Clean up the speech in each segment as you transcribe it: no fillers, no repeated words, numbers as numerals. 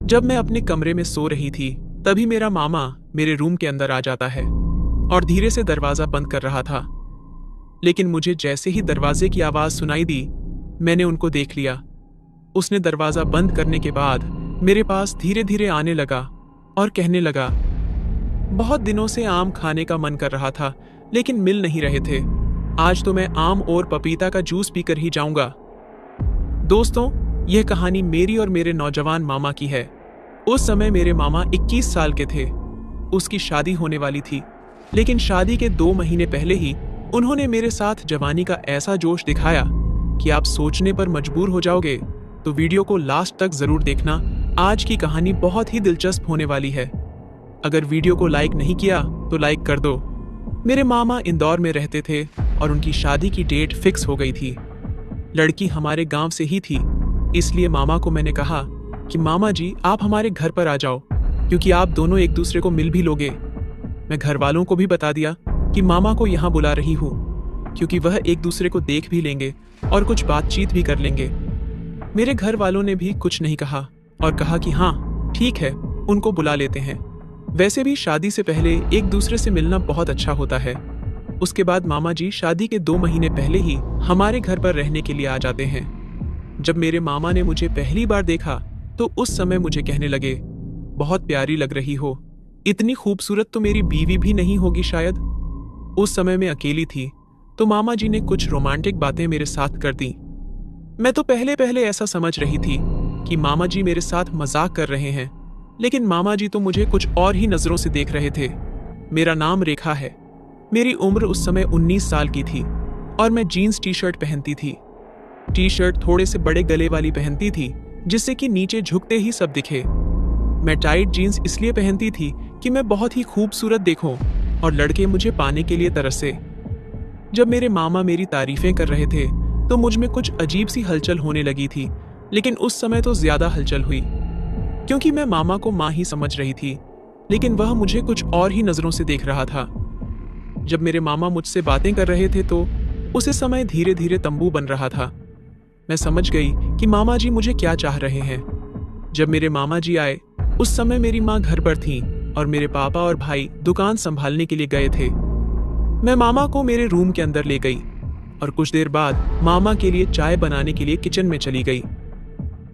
जब मैं अपने कमरे में सो रही थी तभी मेरा मामा मेरे रूम के अंदर आ जाता है और धीरे से दरवाजा बंद कर रहा था। लेकिन मुझे जैसे ही दरवाजे की आवाज सुनाई दी, मैंने उनको देख लिया। उसने दरवाजा बंद करने के बाद मेरे पास धीरे धीरे आने लगा और कहने लगा, बहुत दिनों से आम खाने का मन कर रहा था लेकिन मिल नहीं रहे थे। आज तो मैं आम और पपीता का जूस पीकर ही जाऊंगा। दोस्तों, यह कहानी मेरी और मेरे नौजवान मामा की है। उस समय मेरे मामा 21 साल के थे। उसकी शादी होने वाली थी, लेकिन शादी के 2 महीने पहले ही उन्होंने मेरे साथ जवानी का ऐसा जोश दिखाया कि आप सोचने पर मजबूर हो जाओगे। तो वीडियो को लास्ट तक जरूर देखना। आज की कहानी बहुत ही दिलचस्प होने वाली है। अगर वीडियो को लाइक नहीं किया तो लाइक कर दो। मेरे मामा इंदौर में रहते थे और उनकी शादी की डेट फिक्स हो गई थी। लड़की हमारे गांव से ही थी, इसलिए मामा को मैंने कहा कि मामा जी आप हमारे घर पर आ जाओ, क्योंकि आप दोनों एक दूसरे को मिल भी लोगे। मैं घर वालों को भी बता दिया कि मामा को यहाँ बुला रही हूँ, क्योंकि वह एक दूसरे को देख भी लेंगे और कुछ बातचीत भी कर लेंगे। मेरे घर वालों ने भी कुछ नहीं कहा और कहा कि हाँ ठीक है, उनको बुला लेते हैं। वैसे भी शादी से पहले एक दूसरे से मिलना बहुत अच्छा होता है। उसके बाद मामा जी शादी के 2 महीने पहले ही हमारे घर पर रहने के लिए आ जाते हैं। जब मेरे मामा ने मुझे पहली बार देखा तो उस समय मुझे कहने लगे, बहुत प्यारी लग रही हो, इतनी खूबसूरत तो मेरी बीवी भी नहीं होगी शायद। उस समय मैं अकेली थी तो मामा जी ने कुछ रोमांटिक बातें मेरे साथ कर दी। मैं तो पहले पहले ऐसा समझ रही थी कि मामा जी मेरे साथ मजाक कर रहे हैं, लेकिन मामा जी तो मुझे कुछ और ही नजरों से देख रहे थे। मेरा नाम रेखा है। मेरी उम्र उस समय 19 साल की थी और मैं जीन्स टी शर्ट पहनती थी। टी शर्ट थोड़े से बड़े गले वाली पहनती थी, जिससे कि नीचे झुकते ही सब दिखे। मैं टाइट जीन्स इसलिए पहनती थी कि मैं बहुत ही खूबसूरत देखूं और लड़के मुझे पाने के लिए तरसे। जब मेरे मामा मेरी तारीफें कर रहे थे तो मुझ में कुछ अजीब सी हलचल होने लगी थी, लेकिन उस समय तो ज्यादा हलचल हुई, क्योंकि मैं मामा को माँ ही समझ रही थी, लेकिन वह मुझे कुछ और ही नजरों से देख रहा था। जब मेरे मामा मुझसे बातें कर रहे थे तो उसी समय धीरे धीरे तंबू बन रहा था। मैं समझ गई कि मामा जी मुझे क्या चाह रहे हैं। जब मेरे मामा जी आए उस समय मेरी माँ घर पर थी और मेरे पापा और भाई दुकान संभालने के लिए गए थे। मैं मामा को मेरे रूम के अंदर ले गई और कुछ देर बाद मामा के लिए चाय बनाने के लिए किचन में चली गई।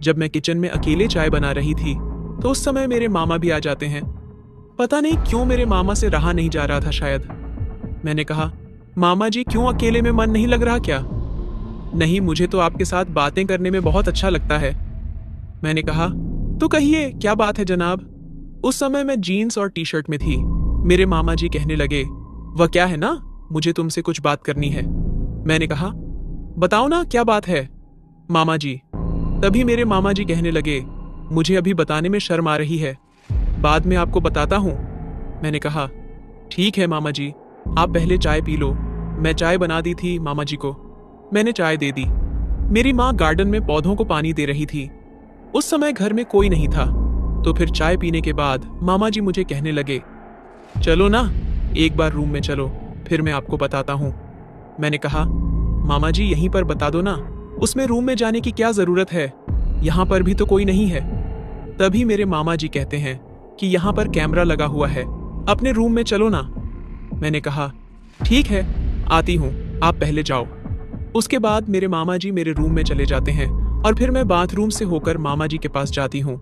जब मैं किचन में अकेले चाय बना रही थी तो उस समय मेरे मामा भी आ जाते हैं। पता नहीं क्यों मेरे मामा से रहा नहीं जा रहा था शायद। मैंने कहा, मामा जी क्यों अकेले में मन नहीं लग रहा क्या? नहीं, मुझे तो आपके साथ बातें करने में बहुत अच्छा लगता है। मैंने कहा, तो कहिए क्या बात है जनाब। उस समय मैं जीन्स और टी शर्ट में थी। मेरे मामा जी कहने लगे, वह क्या है ना, मुझे तुमसे कुछ बात करनी है। मैंने कहा, बताओ ना क्या बात है मामा जी। तभी मेरे मामा जी कहने लगे, मुझे अभी बताने में शर्म आ रही है, बाद में आपको बताता हूँ। मैंने कहा, ठीक है मामा जी, आप पहले चाय पी लो। मैं चाय बना दी थी मामा जी को। मैंने चाय दे दी। मेरी माँ गार्डन में पौधों को पानी दे रही थी। उस समय घर में कोई नहीं था। तो फिर चाय पीने के बाद मामा जी मुझे कहने लगे, चलो ना एक बार रूम में चलो, फिर मैं आपको बताता हूँ। मैंने कहा, मामा जी यहीं पर बता दो ना, उसमें रूम में जाने की क्या जरूरत है, यहाँ पर भी तो कोई नहीं है। तभी मेरे मामा जी कहते हैं कि यहाँ पर कैमरा लगा हुआ है, अपने रूम में चलो ना। मैंने कहा, ठीक है आती हूँ, आप पहले जाओ। उसके बाद मेरे मामा जी मेरे रूम में चले जाते हैं और फिर मैं बाथरूम से होकर मामा जी के पास जाती हूँ।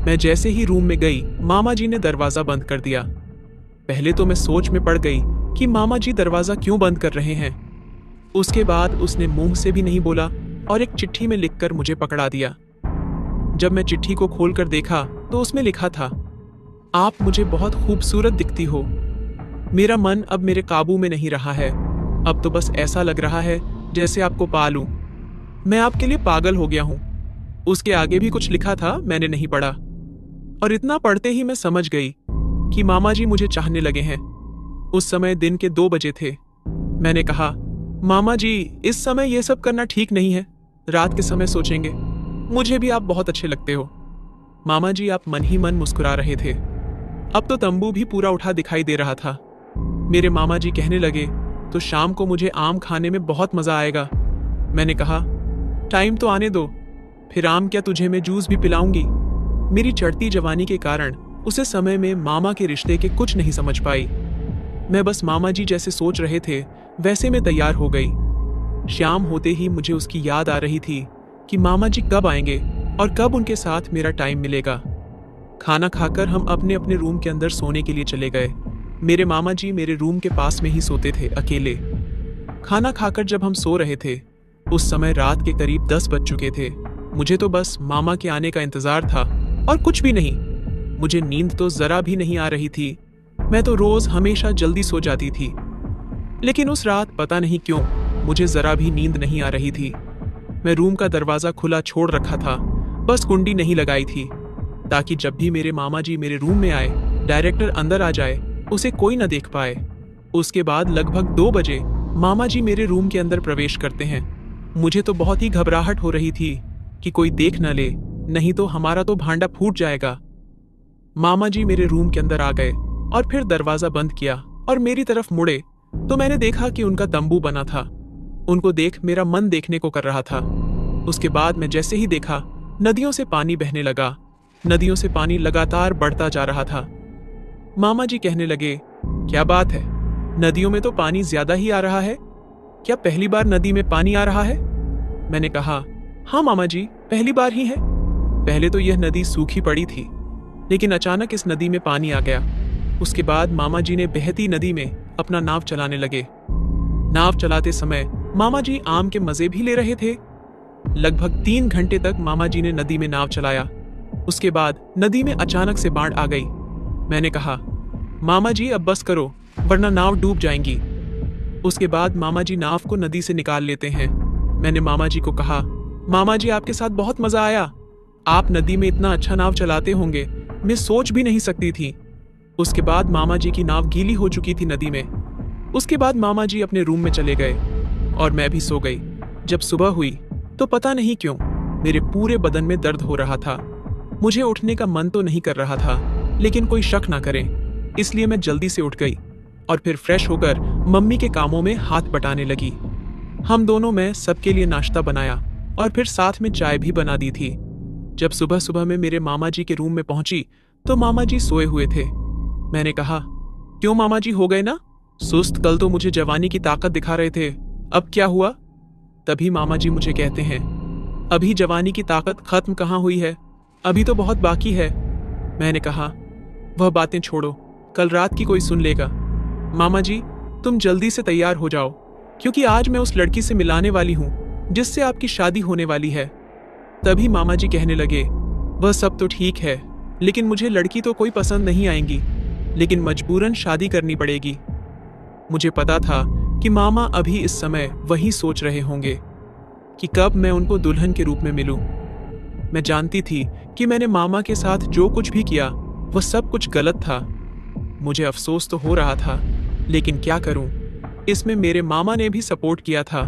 मैं जैसे ही रूम में गई, मामा जी ने दरवाजा बंद कर दिया। पहले तो मैं सोच में पड़ गई कि मामा जी दरवाजा क्यों बंद कर रहे हैं। उसके बाद उसने मुंह से भी नहीं बोला और एक चिट्ठी में लिखकर मुझे पकड़ा दिया। जब मैं चिट्ठी को खोलकर देखा तो उसमें लिखा था, आप मुझे बहुत खूबसूरत दिखती हो। मेरा मन अब मेरे काबू में नहीं रहा है। अब तो बस ऐसा लग रहा है जैसे आपको पा लूं। मैं आपके लिए पागल हो गया हूं। उसके आगे भी कुछ लिखा था, मैंने नहीं पढ़ा, और इतना पढ़ते ही मैं समझ गई कि मामा जी मुझे चाहने लगे हैं। उस समय दिन के 2 बजे थे। मैंने कहा, मामा जी इस समय ये सब करना ठीक नहीं है, रात के समय सोचेंगे। मुझे भी आप बहुत अच्छे लगते हो। मामा जी आप मन ही मन मुस्कुरा रहे थे। अब तो तंबू भी पूरा उठा दिखाई दे रहा था। मेरे मामा जी कहने लगे, तो शाम को मुझे आम खाने में बहुत मजा आएगा। मैंने कहा, टाइम तो आने दो, फिर आम क्या तुझे मैं जूस भी पिलाऊंगी। मेरी चढ़ती जवानी के कारण उसे समय में मामा के रिश्ते के कुछ नहीं समझ पाई। मैं बस मामा जी जैसे सोच रहे थे वैसे में तैयार हो गई। शाम होते ही मुझे उसकी याद आ रही थी कि मामा जी कब आएंगे और कब उनके साथ मेरा टाइम मिलेगा। खाना खाकर हम अपने अपने रूम के अंदर सोने के लिए चले गए। मेरे मामा जी मेरे रूम के पास में ही सोते थे, अकेले। खाना खाकर जब हम सो रहे थे उस समय रात के करीब 10 बज चुके थे। मुझे तो बस मामा के आने का इंतजार था और कुछ भी नहीं। मुझे नींद तो जरा भी नहीं आ रही थी। मैं तो रोज हमेशा जल्दी सो जाती थी, लेकिन उस रात पता नहीं क्यों मुझे जरा भी नींद नहीं आ रही थी। मैं रूम का दरवाजा खुला छोड़ रखा था, बस कुंडी नहीं लगाई थी, ताकि जब भी मेरे मामा जी मेरे रूम में आए, डायरेक्टर अंदर आ जाए, उसे कोई न देख पाए। उसके बाद लगभग 2 बजे मामा जी मेरे रूम के अंदर प्रवेश करते हैं। मुझे तो बहुत ही घबराहट हो रही थी कि कोई देख न ले, नहीं तो हमारा तो भांडा फूट जाएगा। मामा जी मेरे रूम के अंदर आ गए और फिर दरवाजा बंद किया और मेरी तरफ मुड़े तो मैंने देखा कि उनका तंबू बना था। उनको देख मेरा मन देखने को कर रहा था। उसके बाद मैं जैसे ही देखा, नदियों से पानी बहने लगा। नदियों से पानी लगातार बढ़ता जा रहा था। मामा जी कहने लगे, क्या बात है, नदियों में तो पानी ज्यादा ही आ रहा है, क्या पहली बार नदी में पानी आ रहा है? मैंने कहा, हाँ मामा जी, पहली बार ही है। पहले तो यह नदी सूखी पड़ी थी, लेकिन अचानक इस नदी में पानी आ गया। उसके बाद मामा जी ने बहती नदी में अपना नाव चलाने लगे। नाव चलाते समय मामा जी आम के मजे भी ले रहे थे। लगभग 3 घंटे तक मामा जी ने नदी में नाव चलाया। उसके बाद नदी में अचानक से बाढ़ आ गई। मैंने कहा, मामा जी अब बस करो, वरना नाव डूब जाएंगी। उसके बाद मामा जी नाव को नदी से निकाल लेते हैं। मैंने मामा जी को कहा, मामा जी आपके साथ बहुत मजा आया, आप नदी में इतना अच्छा नाव चलाते होंगे, मैं सोच भी नहीं सकती थी। उसके बाद मामा जी की नाव गीली हो चुकी थी नदी में। उसके बाद मामा जी अपने रूम में चले गए और मैं भी सो गई। जब सुबह हुई तो पता नहीं क्यों मेरे पूरे बदन में दर्द हो रहा था। मुझे उठने का मन तो नहीं कर रहा था, लेकिन कोई शक ना करे, इसलिए मैं जल्दी से उठ गई और फिर फ्रेश होकर मम्मी के कामों में हाथ बटाने लगी। हम दोनों में सबके लिए नाश्ता बनाया और फिर साथ में चाय भी बना दी थी। जब सुबह सुबह में मेरे मामा जी के रूम में पहुंची तो मामा जी सोए हुए थे। मैंने कहा, क्यों मामा जी, हो गए ना सुस्त? कल तो मुझे जवानी की ताकत दिखा रहे थे, अब क्या हुआ? तभी मामा जी मुझे कहते हैं, अभी जवानी की ताकत खत्म कहाँ हुई है, अभी तो बहुत बाकी है। मैंने कहा, वह बातें छोड़ो, कल रात की कोई सुन लेगा। मामा जी तुम जल्दी से तैयार हो जाओ, क्योंकि आज मैं उस लड़की से मिलाने वाली हूँ जिससे आपकी शादी होने वाली है। तभी मामा जी कहने लगे, वह सब तो ठीक है, लेकिन मुझे लड़की तो कोई पसंद नहीं आएगी, लेकिन मजबूरन शादी करनी पड़ेगी। मुझे पता था कि मामा अभी इस समय वही सोच रहे होंगे कि कब मैं उनको दुल्हन के रूप में मिलूं। मैं जानती थी कि मैंने मामा के साथ जो कुछ भी किया वह सब कुछ गलत था। मुझे अफसोस तो हो रहा था, लेकिन क्या करूं, इसमें मेरे मामा ने भी सपोर्ट किया था।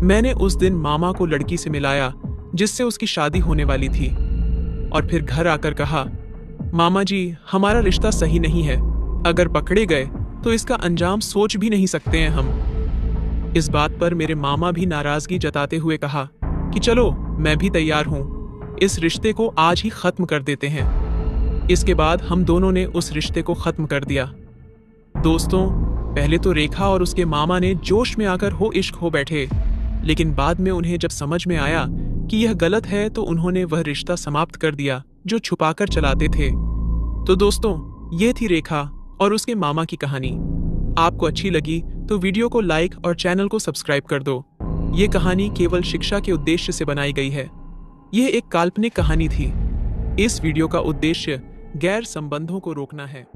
मैंने उस दिन मामा को लड़की से मिलाया जिससे उसकी शादी होने वाली थी, और फिर घर आकर कहा, मामा जी हमारा रिश्ता सही नहीं है, अगर पकड़े गए तो इसका अंजाम सोच भी नहीं सकते हैं हम। इस बात पर मेरे मामा भी नाराजगी जताते हुए कहा कि चलो मैं भी तैयार हूं, इस रिश्ते को आज ही खत्म कर देते हैं। इसके बाद हम दोनों ने उस रिश्ते को खत्म कर दिया। दोस्तों, पहले तो रेखा और उसके मामा ने जोश में आकर हो इश्क हो बैठे, लेकिन बाद में उन्हें जब समझ में आया कि यह गलत है तो उन्होंने वह रिश्ता समाप्त कर दिया जो छुपाकर चलाते थे। तो दोस्तों, ये थी रेखा और उसके मामा की कहानी। आपको अच्छी लगी तो वीडियो को लाइक और चैनल को सब्सक्राइब कर दो। ये कहानी केवल शिक्षा के उद्देश्य से बनाई गई है। यह एक काल्पनिक कहानी थी। इस वीडियो का उद्देश्य गैर संबंधों को रोकना है।